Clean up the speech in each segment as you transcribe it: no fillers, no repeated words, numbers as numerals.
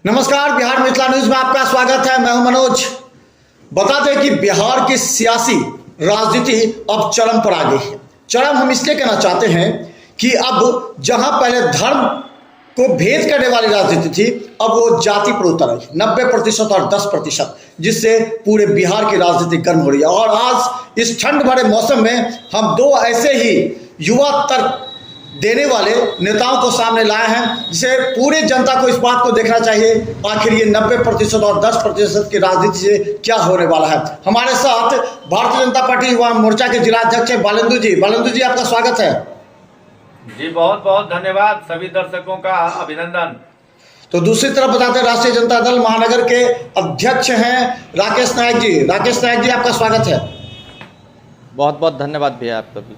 नमस्कार, बिहार मिथिला न्यूज में आपका स्वागत है। मैं हूं मनोज। बता दें कि बिहार की सियासी राजनीति अब चरम पर आ गई है। चरम हम इसलिए कहना चाहते हैं कि अब जहां पहले धर्म को भेद करने वाली राजनीति थी, अब वो जाति पर उतर आई। 90% और 10%, जिससे पूरे बिहार की राजनीति गर्म हो रही है। और आज इस ठंड भरे मौसम में हम दो ऐसे ही युवा तर्क देने वाले नेताओं को सामने लाए हैं, जिसे पूरी जनता को इस बात को देखना चाहिए आखिर ये 90% और 10% की राजनीति से क्या होने वाला है। हमारे साथ भारतीय जनता पार्टी युवा मोर्चा के जिला अध्यक्ष बालेंदु जी। बालेंदु जी, आपका स्वागत है। जी बहुत बहुत धन्यवाद, सभी दर्शकों का अभिनंदन। तो दूसरी तरफ बताते हैं राष्ट्रीय जनता दल महानगर के अध्यक्ष हैं राकेश नायक जी। राकेश नायक जी, आपका स्वागत है। बहुत बहुत धन्यवाद भैया आपका भी।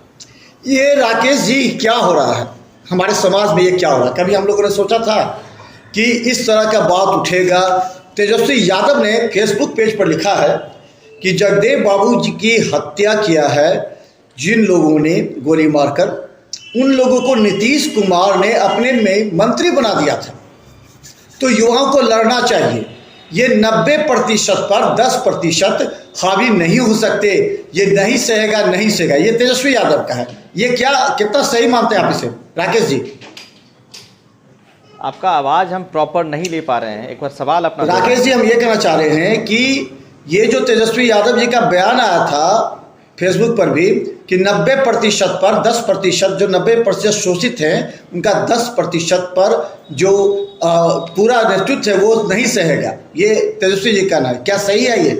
ये राकेश जी, क्या हो रहा है हमारे समाज में? ये क्या हो रहा है? कभी हम लोगों ने सोचा था कि इस तरह का बात उठेगा? तेजस्वी यादव ने फेसबुक पेज पर लिखा है कि जगदेव बाबू जी की हत्या किया है जिन लोगों ने गोली मारकर, उन लोगों को नीतीश कुमार ने अपने में मंत्री बना दिया था। तो युवाओं को लड़ना चाहिए। ये 90% पर 10% हावी नहीं हो सकते। ये नहीं सहेगा, नहीं सहेगा। ये तेजस्वी यादव का है। ये क्या, कितना सही मानते हैं आप इसे राकेश जी? आपका आवाज हम प्रॉपर नहीं ले पा रहे हैं, एक बार सवाल अपना। राकेश जी, हम ये कहना चाह रहे हैं कि ये जो तेजस्वी यादव जी का बयान आया था फेसबुक पर भी कि 90% पर 10%, जो 90% शोषित हैं उनका 10% पर जो पूरा नेतृत्व है वो नहीं सहेगा, ये तेजस्वी जी का कहना है। क्या सही है ये?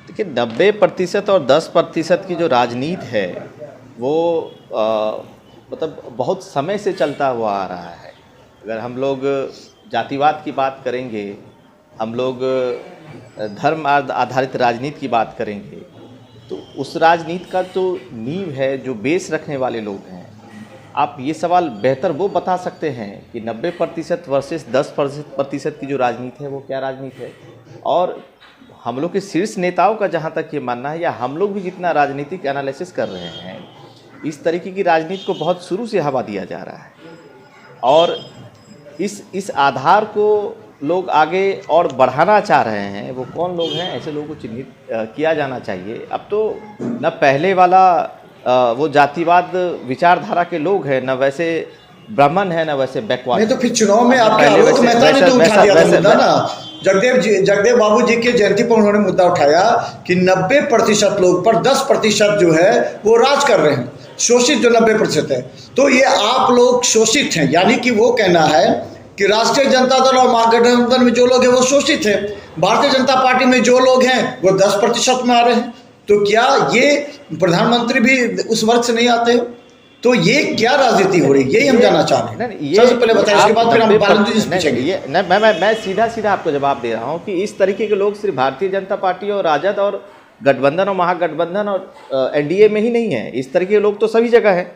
देखिए, 90% और 10% की जो राजनीति है वो मतलब बहुत समय से चलता हुआ आ रहा है। अगर हम लोग जातिवाद की बात करेंगे, हम लोग धर्म आधारित राजनीति की बात करेंगे, तो उस राजनीति का जो नींव है, जो बेस रखने वाले लोग हैं, आप ये सवाल बेहतर वो बता सकते हैं कि 90% वर्सेस 10% की जो राजनीति है वो क्या राजनीति है। और हम लोग के शीर्ष नेताओं का जहाँ तक ये मानना है, या हम लोग भी जितना राजनीतिक एनालिसिस कर रहे हैं, इस तरीके की राजनीति को बहुत शुरू से हवा दिया जा रहा है। और इस आधार को लोग आगे और बढ़ाना चाह रहे हैं। वो कौन लोग हैं? ऐसे लोगों को चिन्हित किया जाना चाहिए। अब तो न पहले वाला वो जातिवाद विचारधारा के लोग हैं, न वैसे ब्राह्मण है, न वैसे बैकवर्ड। नहीं तो फिर चुनाव में आपके आलोक मेहता ने तो उठा दिया था मुद्दा ना। जगदेव बाबू जी की जयंती पर उन्होंने मुद्दा उठाया कि 90% लोग पर 10% जो है वो राज कर रहे हैं, शोषित जो 90% है। तो ये आप लोग शोषित हैं, यानी कि वो कहना है कि राष्ट्रीय जनता दल और महागठबंधन में जो लोग हैं वो शोषित हैं, भारतीय जनता पार्टी में जो लोग हैं वो 10% में आ रहे हैं। तो क्या ये प्रधानमंत्री भी उस वर्ग से नहीं आते हैं? तो ये क्या राजनीति हो रही है, यही हम जानना चाह रहे हैं। सबसे पहले बताइए, इसके बाद फिर हम बालेंदु जी से पूछेंगे। मैं सीधा आपको जवाब दे रहा हूँ कि इस तरीके के लोग सिर्फ भारतीय जनता पार्टी और राजद और गठबंधन और महागठबंधन और एनडीए में ही नहीं है। इस तरीके के लोग तो सभी जगह हैं।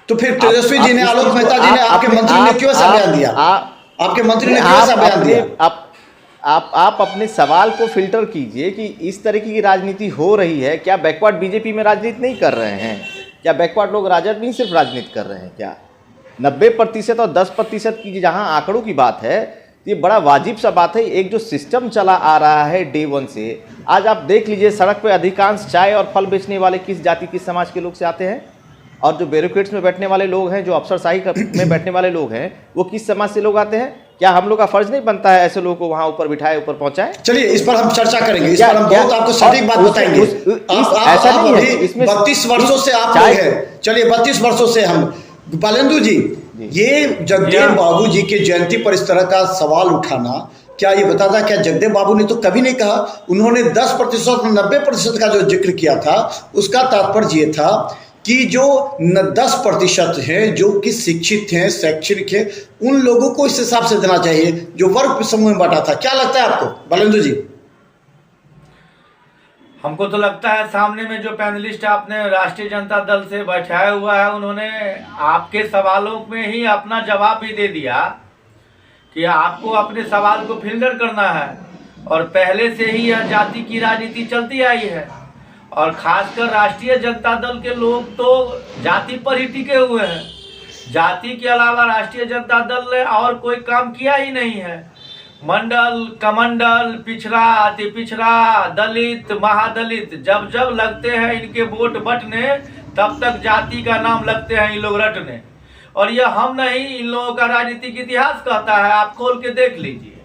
तो फिर तेजस्वी जी ने, आलोक मेहता जी ने, आपके मंत्री ने क्यों ऐसा बयान दिया? आपके मंत्री ने क्यों ऐसा बयान दिया? आप अपने सवाल को फिल्टर कीजिए कि इस तरीके की राजनीति हो रही है। क्या बैकवर्ड बीजेपी में राजनीति नहीं कर रहे हैं? क्या बैकवर्ड लोग राजद में ही सिर्फ राजनीति कर रहे हैं? क्या 90% और 10% की जहां आंकड़ों की बात है, ये बड़ा वाजिब सा बात है। एक जो सिस्टम चला आ रहा है डे 1 से, आज आप देख लीजिए सड़क पे अधिकांश चाय और फल बेचने वाले किस जाति, किस समाज के लोग से आते हैं, और जो ब्यूरोक्रेट्स में बैठने वाले लोग हैं, जो अफसरशाही में बैठने वाले लोग हैं, वो किस समाज से लोग आते हैं। क्या हम लोग का फर्ज नहीं बनता है ऐसे लोगों को वहां ऊपर बिठाए, ऊपर पहुंचाए? चलिए, इस पर हम चर्चा करेंगे। इस पर हम बहुत आपको सटीक बात बताएंगे। ऐसा नहीं है इसमें 32 वर्षों से आप लोग हैं। चलिए, 32 वर्षों से हम। बालेंदु जी, ये जगदेव बाबू जी के जयंती पर इस तरह का सवाल उठाना, क्या ये बताता? क्या जगदेव बाबू ने तो कभी नहीं कहा? उन्होंने 10% 90% का जो जिक्र किया था, उसका तात्पर्य ये था कि जो 10% हैं, जो कि शिक्षित हैं, शैक्षणिक हैं, उन लोगों को इस हिसाब से देना चाहिए जो वर्ग समूह में बांटा था। क्या लगता है आपको बालेंदु जी? हमको तो लगता है सामने में जो पैनलिस्ट आपने राष्ट्रीय जनता दल से बैठाया हुआ है, उन्होंने आपके सवालों में ही अपना जवाब भी दे दिया कि आपको अपने सवाल को फिल्टर करना है। और पहले से ही यह जाति की राजनीति चलती आई है, और खासकर राष्ट्रीय जनता दल के लोग तो जाति पर ही टिके हुए हैं। जाति के अलावा राष्ट्रीय जनता दल ने और कोई काम किया ही नहीं है। मंडल, कमंडल, पिछड़ा, अति पिछड़ा, दलित, महादलित, जब जब लगते हैं इनके वोट बटने तब तक जाति का नाम लगते हैं इन लोग रटने। और यह हम नहीं, इन लोगों का राजनीतिक इतिहास कहता है, आप खोल के देख लीजिए।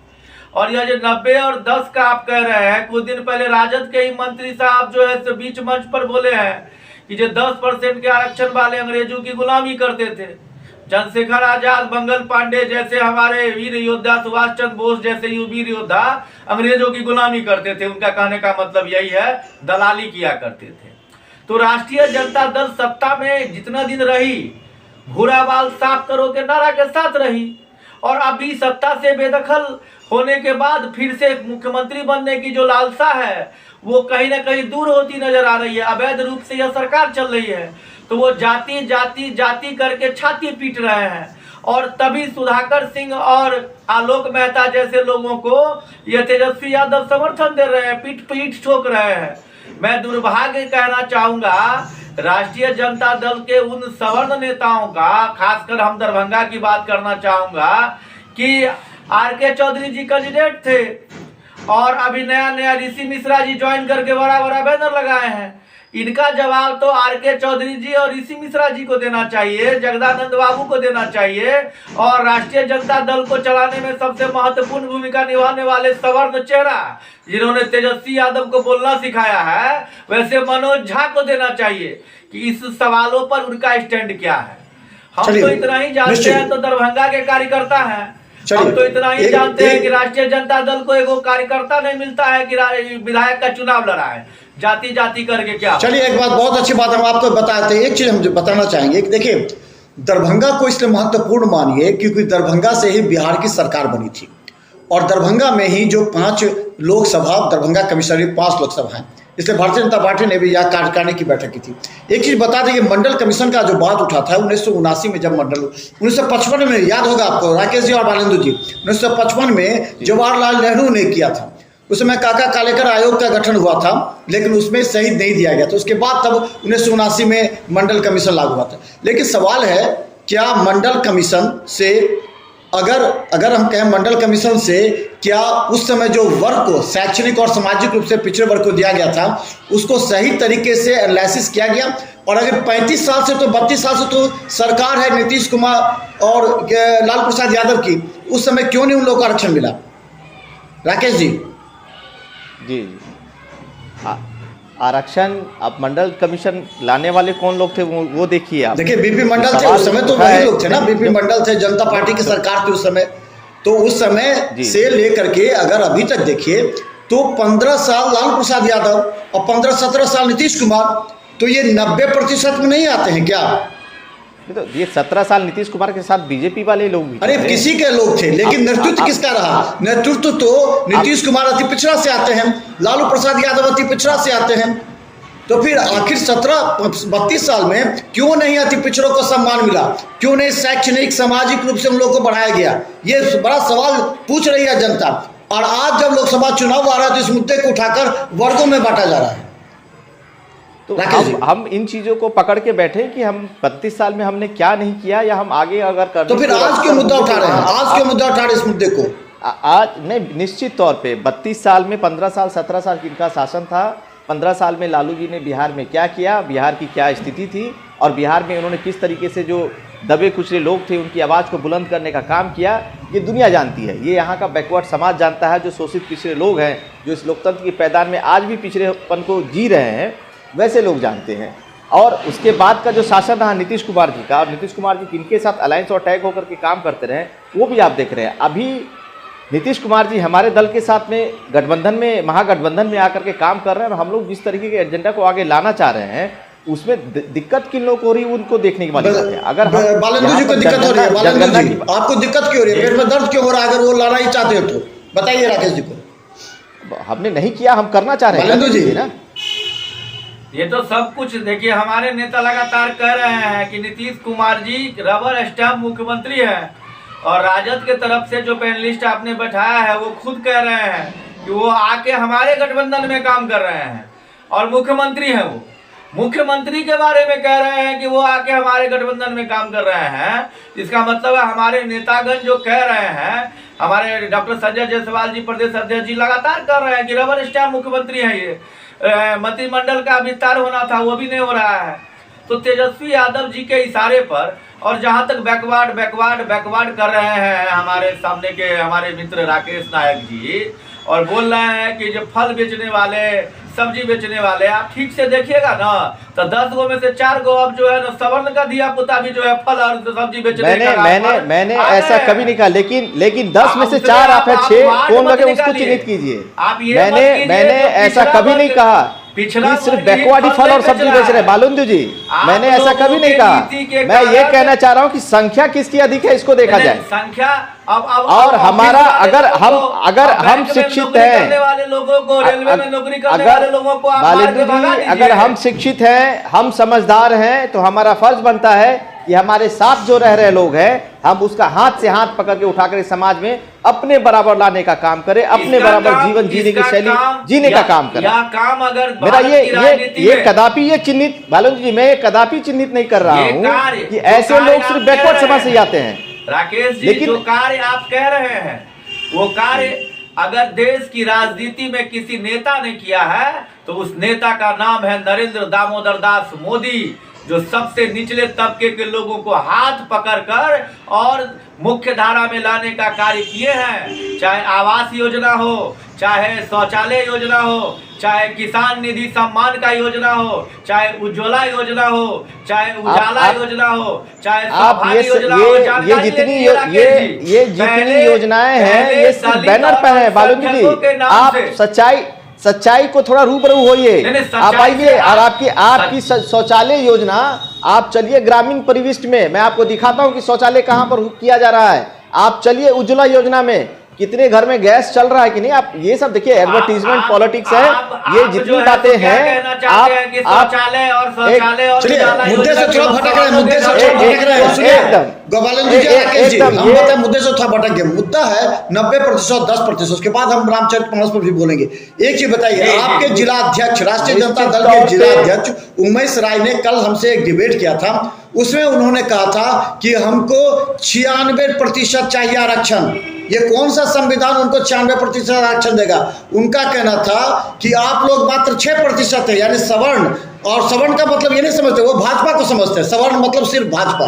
और यह जो 90 और 10 का आप कह रहे हैं, कुछ दिन पहले राजद के ही मंत्री साहब जो है बीच मंच पर बोले हैं कि जो 10% के आरक्षण वाले अंग्रेजों की गुलामी करते थे। चंद्रशेखर आजाद, मंगल पांडे जैसे हमारे वीर योद्धा, सुभाष चंद्र बोस जैसे वीर योद्धा अंग्रेजों की गुलामी करते थे। उनका कहने का मतलब यही है, दलाली किया करते थे। तो राष्ट्रीय जनता दल सत्ता में जितना दिन रही, भूरा बाल साफ करो के नारा के साथ रही, और अभी सत्ता से बेदखल होने के बाद फिर से मुख्यमंत्री बनने की जो लालसा है वो कहीं ना कहीं दूर होती नजर आ रही है। अवैध रूप से यह सरकार चल रही है, तो वो जाति जाति जाति करके छाती पीट रहे हैं। और तभी सुधाकर सिंह और आलोक मेहता जैसे लोगों को ये तेजस्वी यादव समर्थन दे रहे हैं, पीठ पीठ ठोक रहे हैं। मैं दुर्भाग्य कहना चाहूंगा राष्ट्रीय जनता दल के उन सवर्ण नेताओं का, खासकर हम दरभंगा की बात करना चाहूंगा कि आर.के. चौधरी जी कैंडिडेट थे और अभी नया नया ऋषि मिश्रा जी ज्वाइन करके बड़ा बड़ा बैनर लगाए हैं। इनका जवाब तो आर.के. चौधरी जी और ऋषि मिश्रा जी को देना चाहिए, जगदानंद बाबू को देना चाहिए। और राष्ट्रीय जनता दल को चलाने में सबसे महत्वपूर्ण भूमिका निभाने वाले सवर्ण चेहरा जिन्होंने तेजस्वी यादव को बोलना सिखाया है, वैसे मनोज झा को देना चाहिए कि इस सवालों पर उनका स्टैंड क्या है। हम तो इतना ही जानते हैं, तो दरभंगा के कार्यकर्ता हैं, हम तो इतना ही जानते हैं कि राष्ट्रीय जनता दल को एगो कार्यकर्ता नहीं मिलता है कि विधायक का चुनाव लड़ा है, जाति जाति करके क्या। चलिए, एक बात, बहुत अच्छी बात हम आपको बताते हैं। एक चीज हम बताना चाहेंगे कि देखिए, दरभंगा को इसलिए महत्वपूर्ण मानिए क्योंकि दरभंगा से ही बिहार की सरकार बनी थी, और दरभंगा में ही जो 5 लोकसभा दरभंगा कमिश्नरेट 5 लोकसभा हैं, इसलिए भारतीय जनता पार्टी ने भी यह कार्यकारिणी की बैठक की थी। एक चीज बता दें कि मंडल कमीशन का जो बात उठा था 1979 में, जब मंडल 1955 में, याद होगा आपको राकेश जी और बालेंदु जी, 1955 में जवाहरलाल नेहरू ने किया था। उस समय काका कालेकर आयोग का गठन हुआ था, लेकिन उसमें सही नहीं दिया गया था। उसके बाद तब 1979 में मंडल कमीशन लागू हुआ था। लेकिन सवाल है, क्या मंडल कमीशन से अगर हम कहें मंडल कमीशन से क्या उस समय जो वर्ग को, शैक्षणिक और सामाजिक रूप से पिछड़े वर्ग को दिया गया था, उसको सही तरीके से एनालिसिस किया गया? और अगर 35 साल से तो 32 साल से तो सरकार है नीतीश कुमार और लालू प्रसाद यादव की, उस समय क्यों नहीं उन लोगों को आरक्षण मिला? राकेश जी। जी, आरक्षण, आप मंडल कमीशन लाने वाले कौन लोग थे वो देखिए आप। देखिए, बीपी मंडल थे उस समय, तो वही लोग थे ना, बीपी मंडल थे, जनता पार्टी की सरकार थी उस समय। तो उस समय से लेकर के अगर अभी तक देखिए तो 15 साल लालू प्रसाद यादव और 15-17 साल नीतीश कुमार, तो ये 90% में नहीं आते हैं क्या? तो ये 17 साल नीतीश कुमार के साथ बीजेपी वाले लोग भी, अरे किसी के लोग थे, लेकिन नेतृत्व किसका रहा? नेतृत्व तो नीतीश कुमार अति पिछड़ा से आते हैं, लालू प्रसाद यादव अति पिछड़ा से आते हैं। तो फिर आखिर 32 साल में क्यों नहीं अति पिछड़ों को सम्मान मिला? क्यों नहीं शैक्षणिक सामाजिक रूप से उन लोगों को बढ़ाया गया? ये बड़ा सवाल पूछ रही है जनता। और आज जब लोकसभा चुनाव आ रहा है तो इस मुद्दे को उठाकर वर्गों में बांटा जा रहा है। तो हम इन चीजों को पकड़ के बैठे कि हम 32 साल में हमने क्या नहीं किया, या हम आगे अगर कर, तो फिर आज क्यों मुद्दा उठा रहे हैं? आज क्यों मुद्दा उठा रहे हैं इस मुद्दे को? आज नहीं, निश्चित तौर पे 32 साल में 15 साल 17 साल इनका शासन था। 15 साल में लालू जी ने बिहार में क्या किया, बिहार की क्या स्थिति थी, और बिहार में उन्होंने किस तरीके से जो दबे कुचले लोग थे उनकी आवाज़ को बुलंद करने का काम किया, ये दुनिया जानती है। ये यहाँ का बैकवर्ड समाज जानता है, जो शोषित पिछड़े लोग हैं, जो इस लोकतंत्र की पैदान में आज भी पिछड़ेपन को जी रहे हैं, वैसे लोग जानते हैं। और उसके बाद का जो शासन रहा नीतीश कुमार जी का, और नीतीश कुमार जी किनके साथ अलायंस और टैग होकर के काम करते रहे, वो भी आप देख रहे हैं। अभी नीतीश कुमार जी हमारे दल के साथ में गठबंधन में, महागठबंधन में आकर के काम कर रहे हैं, और हम लोग जिस तरीके के एजेंडा को आगे लाना चाह रहे हैं उसमें दिक्कत किन लोगों को हो रही है उनको देखने की बात है। अगर बालेंदु जी को दिक्कत हो रही है, बालेंदु जी आपको दिक्कत क्यों हो रही है? पेट में दर्द क्यों हो रहा है? अगर वो लाना ही चाहते हो तो बताइए राकेश जी को। हमने नहीं किया, हम करना चाह रहे हैं बालेंदु जी ना। ये तो सब कुछ देखिए, हमारे नेता लगातार कह रहे हैं कि नीतीश कुमार जी रबर स्टैम्प मुख्यमंत्री है, और राजद के तरफ से जो पैनलिस्ट आपने बैठाया है वो खुद कह रहे हैं कि वो आके हमारे गठबंधन में काम कर रहे हैं और मुख्यमंत्री हैं वो। मुख्यमंत्री के बारे में कह रहे हैं कि वो आके हमारे गठबंधन में काम कर रहे हैं। इसका मतलब है हमारे नेतागण जो कह रहे हैं, हमारे डॉक्टर संजय जायसवाल जी प्रदेश अध्यक्ष जी लगातार कर रहे हैं कि रबर स्टैम्प मुख्यमंत्री है। ये मंत्रिमंडल का विस्तार होना था, वो भी नहीं हो रहा है। तो तेजस्वी यादव जी के इशारे पर, और जहां तक बैकवर्ड कर रहे हैं हमारे सामने के हमारे मित्र राकेश नायक जी, और बोल रहे हैं कि जो फल बेचने वाले, सब्जी बेचने वाले, आप ठीक से देखिएगा ना तो 10 गो में से 4 गो अब जो है ना सवर्ण का दिया पुता भी जो है फल और सब्जी बेचने मैंने ऐसा कभी नहीं कहा, लेकिन 10 में से 4 आप है 6 कौन लगे उसको चिन्हित कीजिए। मैंने ऐसा कभी नहीं कहा पिछला सिर्फ बैकवर्ड फल और सब्जी बेच रहे। बालुंदु जी, मैंने ऐसा कभी नहीं कहा। मैं ये कहना चाह रहा हूँ कि संख्या किसकी अधिक है इसको देखा जाए। संख्या और हमारा अगर हम शिक्षित हैं, वाले लोगों को, रेलवे में नौकरी करने वाले लोगों को बालुंदु जी, अगर हम शिक्षित हैं, हम समझदार हैं, तो हमारा फर्ज बनता है कि हमारे साथ जो रह रहे लोग हैं, हम उसका हाथ से हाथ पकड़ के उठाकर इस समाज में अपने बराबर लाने का काम करें, अपने बराबर जीवन जीने की शैली जीने का काम करें। काम अगर मेरा ये कदापि ये चिन्हित, बालुंदु जी, मैं कदापि चिन्हित नहीं कर रहा हूँ कि ऐसे लोग सिर्फ बैकवर्ड समाज से आते हैं। राकेश जी, जो कार्य आप कह रहे हैं वो कार्य अगर देश की राजनीति में किसी नेता ने किया है तो उस नेता का नाम है नरेंद्र दामोदर दास मोदी, जो सबसे निचले तबके के लोगों को हाथ पकड़कर और मुख्य धारा में लाने का कार्य किए हैं। चाहे आवास योजना हो, चाहे शौचालय योजना हो, चाहे किसान निधि सम्मान का योजना हो, चाहे उज्ज्वला योजना हो, चाहे उजाला योजना हो, चाहे सौभाग्य योजना हो। ये जितनी योजनाएं हैं ये सिर्फ बैनर पे है। बालुंदु जी, आप सच्चाई को थोड़ा रूबरू होइए। आप आइए और आपकी शौचालय योजना, आप चलिए ग्रामीण परिविष्ट में, मैं आपको दिखाता हूं कि शौचालय कहां पर किया जा रहा है। आप चलिए उज्ज्वला योजना में कितने घर में गैस चल रहा है कि नहीं। आप ये सब देखिए, एडवर्टीजमेंट पॉलिटिक्स है, ये जितनी बातें हैं। आप शौचालय और मुद्दे से थोड़ा भटक रहे हैं, मुद्दे से थोड़ा भटक रहे हैं। सुनिए गोपालन जी, हम बताए मुद्दे से थोड़ा भटक गए। मुद्दा है 90%, 10%, उसके बाद हम रामचरितमानस पर भी बोलेंगे। एक चीज बताइए, आपके जिला अध्यक्ष, राष्ट्रीय जनता दल के जिला अध्यक्ष उमेश राय ने कल हमसे एक डिबेट किया था, उसमें उन्होंने कहा था कि हमको 96% चाहिए आरक्षण। ये कौन सा संविधान उनको 96% आरक्षण देगा? उनका कहना था कि आप लोग मात्र 6% है, यानी सवर्ण, और सवर्ण का मतलब ये नहीं समझते, वो भाजपा को समझते हैं। सवर्ण मतलब सिर्फ भाजपा।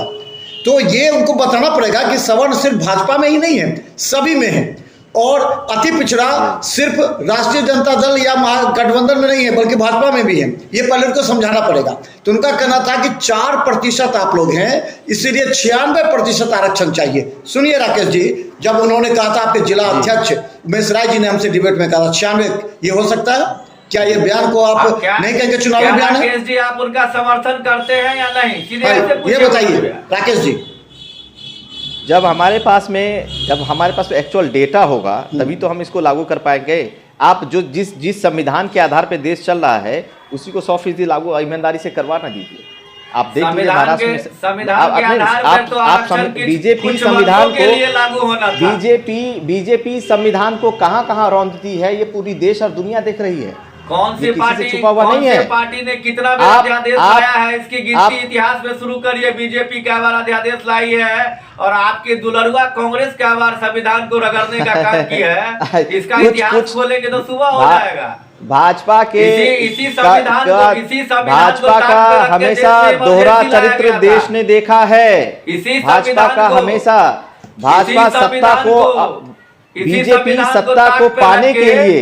तो ये उनको बताना पड़ेगा कि सवर्ण सिर्फ भाजपा में ही नहीं है, सभी में है। और अति पिछड़ा सिर्फ राष्ट्रीय जनता दल या महागठबंधन में नहीं है, बल्कि भाजपा में भी है। ये पहले उनको समझाना पड़ेगा। तो उनका कहना था कि 4% आप लोग हैं, इसीलिए 96% आरक्षण चाहिए। सुनिए राकेश जी, जब उन्होंने कहा था, आपके जिला अध्यक्ष उमेश राय जी ने हमसे डिबेट में कहा था 96, ये हो सकता है क्या? ये बयान को आप नहीं कहेंगे चुनावी बयान है? राकेश जी, आप उनका समर्थन करते हैं या नहीं, ये बताइए राकेश जी। जब हमारे पास एक्चुअल डेटा होगा तभी तो हम इसको लागू कर पाएंगे। आप जो जिस संविधान के आधार पे देश चल रहा है उसी को 100% लागू ईमानदारी से करवा ना दीजिए। आप देख लीजिए महाराष्ट्र में बीजेपी संविधान को कहां रौंदती है, ये पूरी देश और दुनिया देख रही है। कौन सी पार्टी, छुपा हुआ नहीं है। पार्टी ने कितना बड़ा अध्यादेश लाया है, इसकी गिनती इतिहास में शुरू करिए। बीजेपी क्या बार अध्यादेश लाई है, और आपके दुलरुआ कांग्रेस क्या बार संविधान को रगड़ने का काम किया है। इसका इतिहास खोलेंगे तो सुबह हो जाएगा। भाजपा के इसी संविधान भाजपा का हमेशा दोहरा चरित्र देश ने देखा है। भाजपा का हमेशा बीजेपी सत्ता को पाने के लिए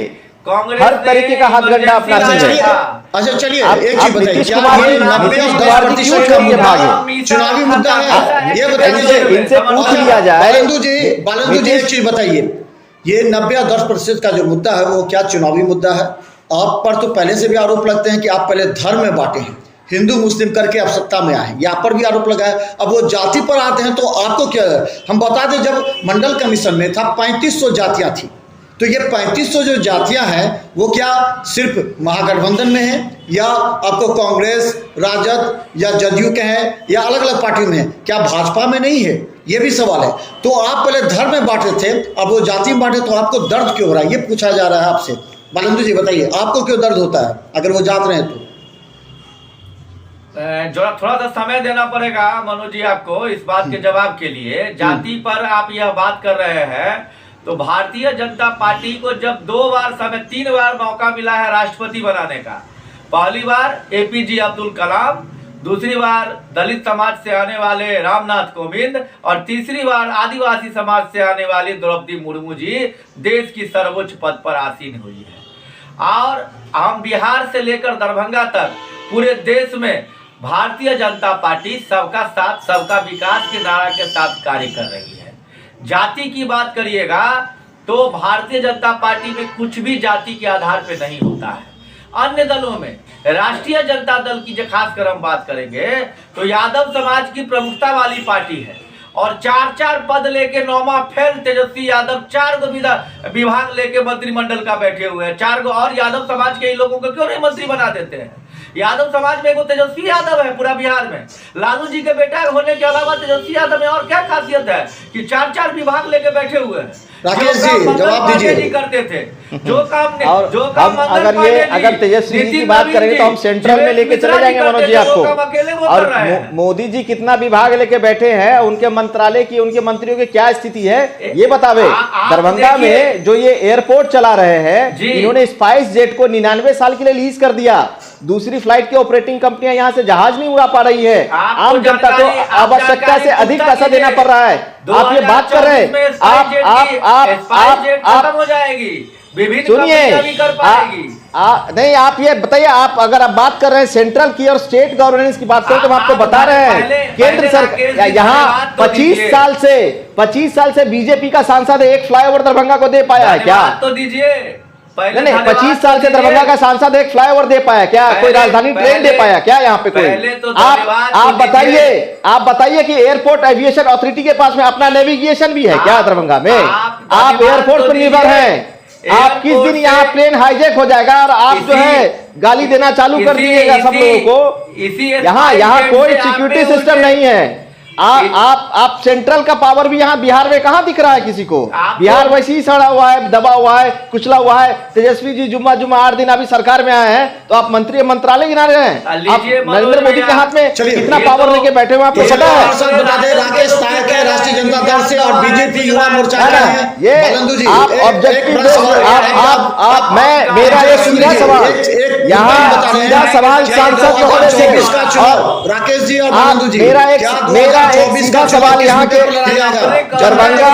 हर तरीके का हाथ गड्ढा अपनाती है। अच्छा चलिए, एक चीज बताइए, चुनावी मुद्दा है, ये बताइए, इनसे पूछ लिया जाए। बालंदु जी एक चीज बताइए, ये 90 और 10% का जो मुद्दा है वो क्या चुनावी मुद्दा है? आप पर तो पहले से भी आरोप लगते हैं कि आप पहले धर्म में बांटे हैं, हिंदू मुस्लिम करके आप सत्ता में आए, यहाँ पर भी आरोप लगा है। अब वो जाति पर आते हैं तो आपको क्या है? हम बता दें, जब मंडल कमीशन में था 3500 जातियाँ थी, तो ये 3500 जो जातियां हैं वो क्या सिर्फ महागठबंधन में है, या आपको कांग्रेस, राजद या जदयू के हैं, या अलग अलग पार्टी में है? क्या भाजपा में नहीं है? ये भी सवाल है। तो आप पहले धर्म में बांटे थे, अब वो जाति में बांटे, तो आपको दर्द क्यों हो रहा है, ये पूछा जा रहा है आपसे। बालंदु जी बताइए, आपको क्यों दर्द होता है अगर वो जात रहे हैं तो? जो थोड़ा सा समय देना पड़ेगा मनोज जी आपको इस बात के जवाब के लिए। जाति पर आप यह बात कर रहे हैं, तो भारतीय जनता पार्टी को जब 3 बार मौका मिला है राष्ट्रपति बनाने का, पहली बार एपीजे अब्दुल कलाम, दूसरी बार दलित समाज से आने वाले रामनाथ कोविंद और तीसरी बार आदिवासी समाज से आने वाली द्रौपदी मुर्मू जी देश की सर्वोच्च पद पर आसीन हुई है। और हम बिहार से लेकर दरभंगा तक पूरे देश में भारतीय जनता पार्टी सबका साथ सबका विकास के नारा के साथ कार्य कर रही है। जाति की बात करिएगा तो भारतीय जनता पार्टी में कुछ भी जाति के आधार पे नहीं होता है। अन्य दलों में राष्ट्रीय जनता दल की जो खासकर हम बात करेंगे तो यादव समाज की प्रमुखता वाली पार्टी है और 4 पद लेके 9वां फेल तेजस्वी यादव 4 विभाग लेके मंत्रिमंडल का बैठे हुए हैं। 4 और यादव समाज के इन लोगों को क्यों नहीं मंत्री बना देते हैं? यादव समाज में एगो तेजस्वी यादव है पूरा बिहार में। लालू जी के बेटा होने के अलावा तेजस्वी यादव में और क्या खासियत है कि 4 विभाग लेके बैठे हुए हैं। राकेश जी जवाब दीजिए। करते थे जो काम अगर तेजस्वी जी की बात करेंगे तो हम सेंट्रल में लेके चले जाएंगे मनोज जी आपको। और मोदी जी कितना विभाग लेके बैठे हैं, उनके मंत्रालय की, उनके मंत्रियों की क्या स्थिति है ये बतावे। दरभंगा में जो ये एयरपोर्ट चला रहे हैं, इन्होंने स्पाइस जेट को 99 साल के लिए लीज कर दिया। दूसरी फ्लाइट की ऑपरेटिंग कंपनियां यहां से जहाज नहीं उड़ा पा रही है। आम जनता को आवश्यकता से अधिक पैसा देना पड़ रहा है। आप ये बात कर रहे हैं, आप हो जाएगी, सुनिए, नहीं आप ये बताइए, आप अगर आप बात कर रहे हैं सेंट्रल की और स्टेट गवर्नेंस की बात करें तो हम आपको बता रहे हैं केंद्र सरकार यहाँ 25 साल से बीजेपी का सांसद एक फ्लाईओवर दरभंगा को दे पाया है क्या? तो दीजिए नहीं 25 साल से दरभंगा का सांसद एक फ्लाईओवर दे पाया क्या? कोई राजधानी ट्रेन दे पाया क्या यहाँ पे कोई? आप बताइए कि एयरपोर्ट एविएशन अथॉरिटी के पास में अपना नेविगेशन भी है क्या दरभंगा में? आप एयरपोर्ट पर निर्भर हैं। आप किस दिन यहाँ प्लेन हाईजैक हो जाएगा और आप जो है गाली देना चालू कर दीजिएगा सब लोगों को। यहाँ कोई सिक्योरिटी सिस्टम नहीं है। आप सेंट्रल का पावर भी यहाँ बिहार में कहाँ दिख रहा है किसी को? बिहार वैसे ही सड़ा हुआ है, दबा हुआ है, कुचला हुआ है। तेजस्वी जी जुम्मा 8 दिन अभी सरकार में आए हैं तो आप मंत्रालय गिना रहे हैं। आप नरेंद्र मोदी के हाथ में कितना पावर लेके बैठे हुए आपको पता है? राकेश नायक है राष्ट्रीय जनता दल से और बीजेपी युवा मोर्चा का है। ये आप ऑब्जेक्टिव मेरा एक सीधा सवाल यहाँ सीधा सवाल सांसद महोदय से और राकेश जी और बलंदू जी मेरा एक सीधा सवाल यहाँ के दरभंगा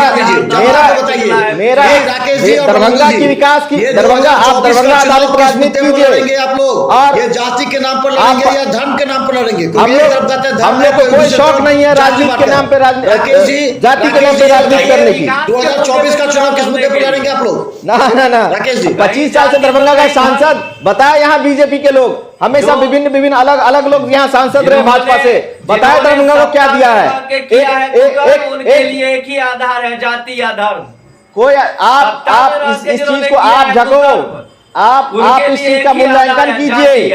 दरभंगा की विकास की दरभंगा आधारित राजनीति कीजिए आप लोग। और ये जाति के नाम पर लड़ेंगे या धर्म के नाम पर लड़ेंगे? हम लोग को कोई शौक नहीं है राजनीति के नाम पे जाति के नाम पे राजनीति करने की। 2024 का चुनाव किस मुद्दे पर लड़ेंगे आप लोग? ना राकेश जी 25 साल से दरभंगा का सांसद बताया। यहाँ बीजेपी के लोग हमेशा विभिन्न अलग लोग यहाँ सांसद रहे भाजपा से। बताया दरभंगा को क्या दिया है? उनके लिए एक ही आधार है, जाति या धर्म। कोई आप इस चीज को आप झको, आप इस चीज का मूल्यांकन कीजिए।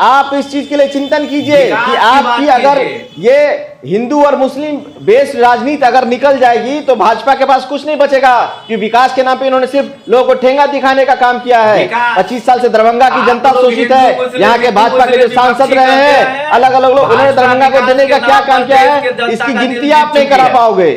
आप इस चीज के लिए चिंतन कीजिए कि आपकी अगर ये हिंदू और मुस्लिम बेस्ड राजनीति अगर निकल जाएगी तो भाजपा के पास कुछ नहीं बचेगा। कि विकास के नाम पे इन्होंने सिर्फ लोगों को ठेंगा दिखाने का काम किया है। 25 साल से दरभंगा की जनता शोषित है। यहाँ के भाजपा के जो सांसद रहे हैं अलग लोग, उन्होंने दरभंगा को देने का क्या काम किया है इसकी गिनती आप नहीं करा पाओगे।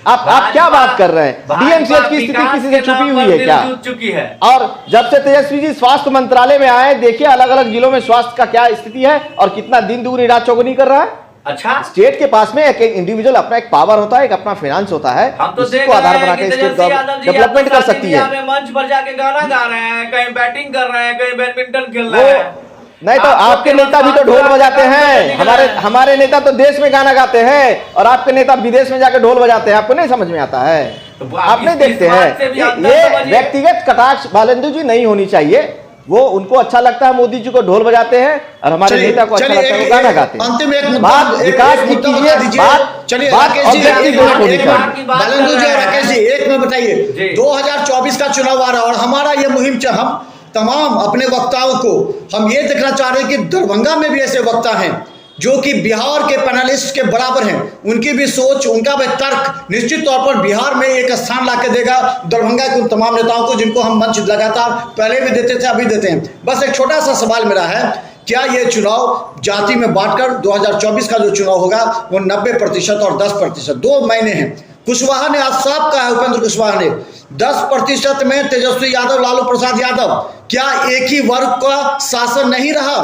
आप क्या बात कर रहे हैं? डीएमसीएच की स्थिति किसी से छुपी हुई है क्या? चुकी है। और जब से तेजस्वी जी स्वास्थ्य मंत्रालय में आए, देखिए अलग जिलों में स्वास्थ्य का क्या स्थिति है और कितना दिन दुगनी रात चौगुनी कर रहा है। अच्छा, स्टेट के पास में एक इंडिविजुअल अपना एक पावर होता है, एक अपना फाइनेंस होता है, हम तो उसको आधार बना के स्टेट डेवलपमेंट कर सकती है। मंच पर जाके गाना गा रहे हैं, कहीं बैटिंग कर रहे हैं, कहीं बैडमिंटन खेल रहे हैं। नहीं तो आपके नेता भी तो ढोल बजाते हैं। हमारे नेता तो देश में गाना गाते हैं और आपके नेता विदेश में जाकर ढोल बजाते हैं। आपको नहीं समझ में आता है? आप नहीं देखते हैं? ये व्यक्तिगत कटाक्ष बालेंदु जी नहीं होनी चाहिए। वो उनको अच्छा लगता है मोदी जी को ढोल बजाते हैं और हमारे नेता को अच्छा लगता है वो गाना गाते हैं। अंतिम एक बात विकास की कीजिए, बात ऑब्जेक्टिव होनी चाहिए। बालेंदु जी और राकेश जी एक में बताइए, 2024 का चुनाव आ रहा है और हमारा ये मुहिम हम तमाम अपने वक्ताओं को हम ये देखना चाह रहे हैं कि दरभंगा में भी ऐसे वक्ता हैं जो कि बिहार के पैनलिस्ट के बराबर हैं। उनकी भी सोच, उनका भी तर्क निश्चित तौर पर बिहार में एक स्थान ला के देगा दरभंगा के उन तमाम नेताओं को जिनको हम मंच लगातार पहले भी देते थे, अभी देते हैं। बस एक छोटा सा सवाल मेरा है क्या ये चुनाव जाति में बांटकर 2024 का जो चुनाव होगा वो 90% और 10%, 2 महीने हैं। कुशवाहा ने आज साफ कहा है, उपेंद्र कुशवाहा ने 10% में तेजस्वी यादव, लालू प्रसाद यादव, क्या एक ही वर्ग का शासन नहीं रहा?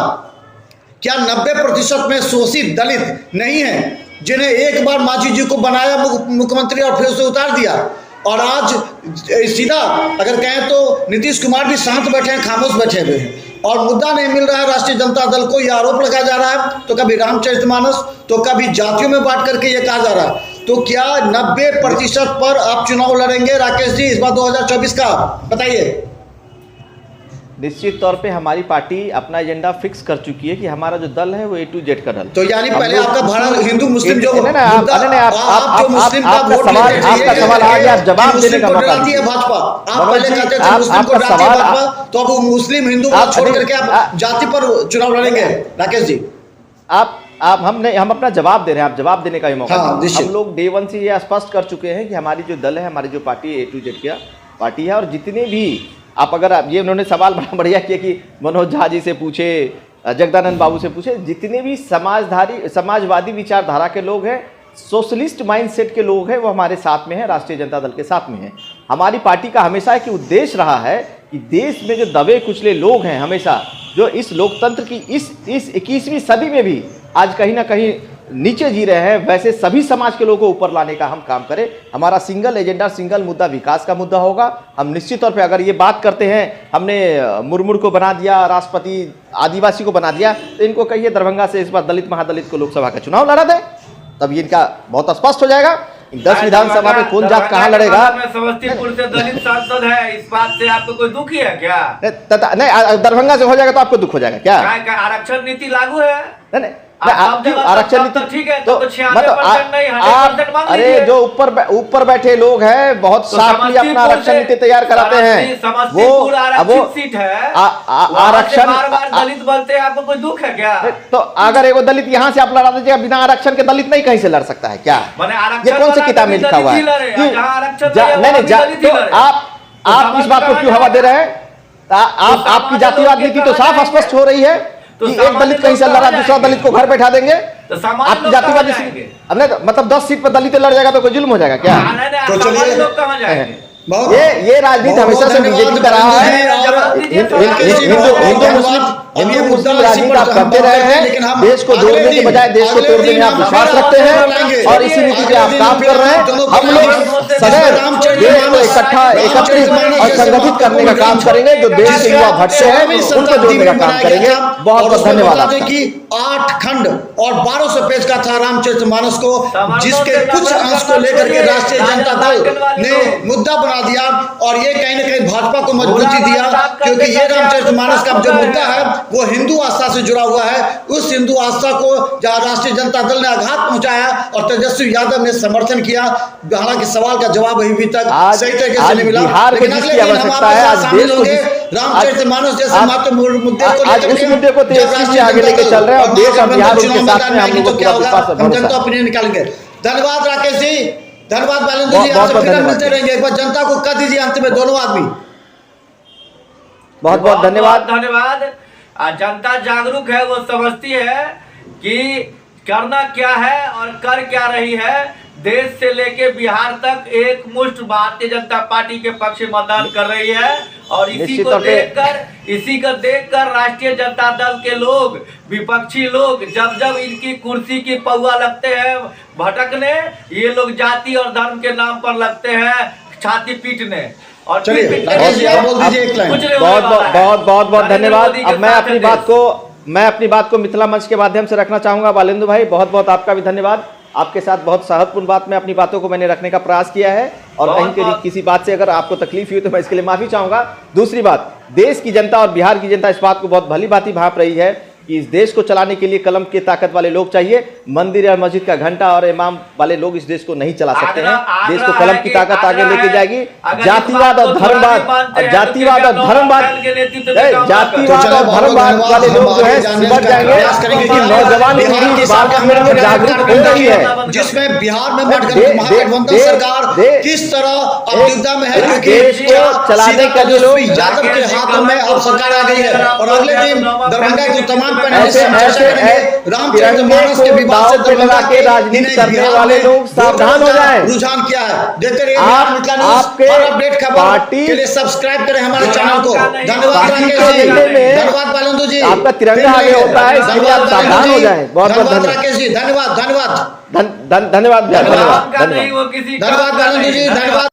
क्या 90% में शोषित दलित नहीं है, जिन्हें एक बार मांझी जी को बनाया मुख्यमंत्री और फिर उसे उतार दिया? और आज सीधा अगर कहें तो नीतीश कुमार भी शांत बैठे हैं, खामोश बैठे हुए हैं और मुद्दा नहीं मिल रहा है राष्ट्रीय जनता दल को। यह आरोप लगाया जा रहा है, तो कभी रामचरितमानस, तो कभी जातियों में बांट करके ये कहा जा रहा है। तो क्या 90% पर आप चुनाव लड़ेंगे राकेश जी इस बार 2024 का? बताइए। निश्चित तौर पे हमारी पार्टी अपना एजेंडा फिक्स कर चुकी है कि हमारा जो दल है वो A to Z का दल। तो यानी पहले आपका भारत हिंदू मुस्लिम जो आपका सवाल आ गया, जवाब देने का मौका दीजिए। भाजपा आप पहले कहते थे मुस्लिम को डराती है भाजपा, तो अब मुस्लिम हिंदू छोड़ करके आप जाति पर चुनाव लड़ेंगे राकेश जी? हम अपना जवाब दे रहे हैं, आप जवाब देने का ही मौका। हम लोग डे 1 से ये स्पष्ट कर चुके हैं कि हमारी जो दल है, हमारी जो पार्टी A to Z की पार्टी है, और जितने भी आप अगर ये उन्होंने सवाल बड़ा बढ़िया किया कि मनोज झा जी से पूछे, जगदानंद बाबू से पूछे, जितने भी समाजवादी विचारधारा के लोग हैं, सोशलिस्ट माइंडसेट के लोग हैं, वो हमारे साथ में हैं, राष्ट्रीय जनता दल के साथ में हैं। हमारी पार्टी का हमेशा एक उद्देश्य रहा है कि देश में जो दबे कुचले लोग हैं, हमेशा जो इस लोकतंत्र की इस 21वीं सदी में भी आज कहीं ना कहीं नीचे जी रहे हैं, वैसे सभी समाज के लोगों को ऊपर लाने का हम काम करें। हमारा सिंगल एजेंडा, सिंगल मुद्दा विकास का मुद्दा होगा। हम निश्चित तौर पे अगर ये बात करते हैं हमने मुर्मू को बना दिया राष्ट्रपति, आदिवासी को बना दिया, तो इनको कहिए दरभंगा से इस बार दलित महादलित को लोकसभा का चुनाव लड़ा दें, तब इनका बहुत स्पष्ट हो जाएगा। 10 विधानसभा में कौन जात कहाँ लड़ेगा? समस्तीपुर से दलित सांसद है, इस बात से आपको कोई दुखी है क्या? नहीं, दरभंगा से हो जाएगा तो आपको दुख हो जाएगा क्या? आरक्षण नीति लागू है? नहीं, आप आरक्षण नीति ठीक है, तो मतलब आप अरे जो ऊपर बैठे लोग हैं बहुत साफली अपना आरक्षण नीति तैयार कराते हैं। वो सीट है, आरक्षण दलित बोलते हैं, आपको कोई दुख है क्या? तो अगर एगो दलित यहाँ से आप लड़ा दीजिएगा, बिना आरक्षण के दलित नहीं कहीं से लड़ सकता है क्या? ये कौन सी किताब में लिखा हुआ है? नहीं, तो आप इस बात को क्यों हवा दे रहे हैं? आपकी जातिवाद नीति तो साफ स्पष्ट हो रही है कि एक दलित कहीं से लड़ा, दूसरा दलित को घर बैठा देंगे। तो आपकी जातिवादी मतलब 10 सीट पर दलित लड़ जाएगा तो कोई जुल्म हो जाएगा क्या? तो चलिए लोग कहाँ जाएंगे? ये राजनीति हमेशा से बीजेपी का रहा है। हिंदू मुस्लिम राजनीति आप करते रहे हैं, देश को जोड़ने के बजाय देश को तोड़ने में आप विश्वास रखते हैं और इसी नीति पे आप काम कर रहे हैं। हम लोग सदैव देश को एकत्रित और संगठित करने का काम करेंगे। जो देश के युवा भटके हैं उनको जोड़ने का काम करेंगे। बहुत बहुत धन्यवाद आपका। 8 खंड और 1200 पेज का था रामचरितमानस को, जिसके कुछ अंश को लेकर के राष्ट्रीय जनता दल ने मुद्दा बना दिया और ये कहीं ना कहीं भाजपा को मजबूती दिया, क्योंकि ये रामचरितमानस का जो मुद्दा है वो हिंदू आस्था से जुड़ा हुआ है। उस हिंदू आस्था को जहां राष्ट्रीय जनता दल ने आघात पहुंचाया और तेजस्वी यादव ने समर्थन किया। हालांकि सवाल का जवाब अभी तक सही तरीके से नहीं मिला, लेकिन अगले दिन हम आपके साथ शामिल होंगे रामचरितमानस जैसे महत्वपूर्ण मुद्दे को आगे लेके चल रहे हैं और देश और बिहार के साथ में हम लोग क्या होगा हम जनता ओपिनियन निकालेंगे। धन्यवाद राकेश जी, धन्यवाद बालेंद्र जी। आपसे फिर मिलते रहेंगे। एक बार जनता को कह दीजिए अंत में, दोनों आदमी। बहुत बहुत धन्यवाद। जनता जागरूक है, वो समझती है कि करना क्या है और कर क्या रही है। देश से लेके बिहार तक एक मुश्त भारतीय जनता पार्टी के पक्ष में मतदान कर रही है और इसी को देखकर राष्ट्रीय जनता दल के लोग, विपक्षी लोग जब इनकी कुर्सी की पौआ लगते हैं भटकने, ये लोग जाति और धर्म के नाम पर लगते हैं छाती पीटने। और बहुत धन्यवाद। अब मैं अपनी बात को मिथिला मंच के माध्यम से रखना चाहूंगा। बालेंदु भाई बहुत बहुत आपका भी धन्यवाद। आपके साथ बहुत साहतपूर्ण बात में अपनी बातों को मैंने रखने का प्रयास किया है और कहीं किसी बात से अगर आपको तकलीफ हुई तो मैं इसके लिए माफी चाहूंगा। दूसरी बात, देश की जनता और बिहार की जनता इस बात को बहुत भली भांति भांप रही है कि इस देश को चलाने के लिए कलम की ताकत वाले लोग चाहिए। मंदिर या मस्जिद का घंटा और इमाम वाले लोग इस देश को नहीं चला सकते हैं। देश को कलम की ताकत आगे लेके जाएगी। जातिवाद और धर्मवाद वाले लोग जो है सिमट जाएंगे, क्योंकि नौजवान पीढ़ी इस बात में जागरूक हो रही है, जिसमें बिहार में महागठबंधन सरकार किस तरह दुविधा में है, क्योंकि देश को चलाने का जो लोग यादव के हाथों में अब सरकार आ गई है और अगले दिन दरभंगा की तमाम विज्ञान पैनल ऐसे रामचरितमानस के विवाद से लगा के राजनीति करने वाले लोग सावधान हो जाएं। रुझान क्या है देते रहिए आपके अपडेट खबर पार्टी के लिए सब्सक्राइब करें हमारे चैनल को। धन्यवाद पार्टी राकेश के जी, झंडे में धन्यवाद बालेंदु जी, आपका तिरंगा आगे होता है, इसलिए आप सावधान हो जाएं। बहुत बहुत धन्यवाद राकेश जी, धन्यवाद धन्यवाद धन्यवाद धन्यवाद का नहीं वो किसी धन्यवाद बालेंदु जी, धन्यवाद।